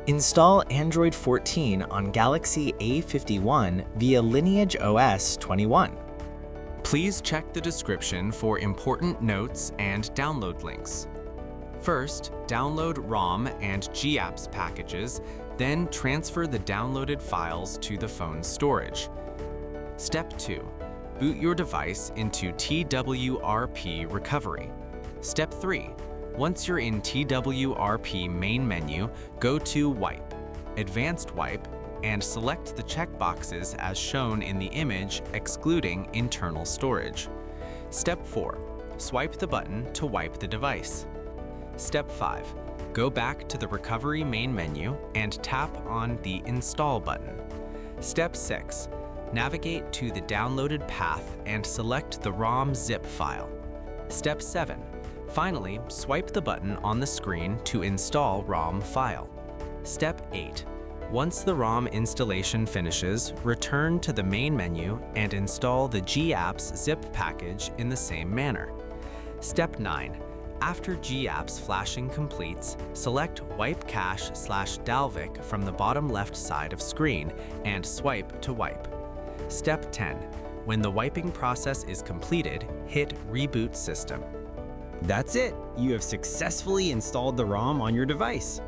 Install Android 14 on Galaxy A51 via LineageOS 21. Please check the description for important notes and download links. First, download ROM and GApps packages, then transfer the downloaded files to the phone's storage. Step 2. Boot your device into TWRP recovery. Step 3. Once you're in TWRP main menu, go to Wipe, Advanced Wipe, and select the checkboxes as shown in the image excluding internal storage. Step 4. Swipe the button to wipe the device. Step 5. Go back to the Recovery main menu and tap on the Install button. Step 6. Navigate to the downloaded path and select the ROM zip file. Step 7. Finally, swipe the button on the screen to install ROM file. Step 8. Once the ROM installation finishes, return to the main menu and install the GApps zip package in the same manner. Step 9. After GApps flashing completes, select Wipe Cache/Dalvik from the bottom left side of screen and swipe to wipe. Step 10. When the wiping process is completed, hit Reboot System. That's it! You have successfully installed the ROM on your device.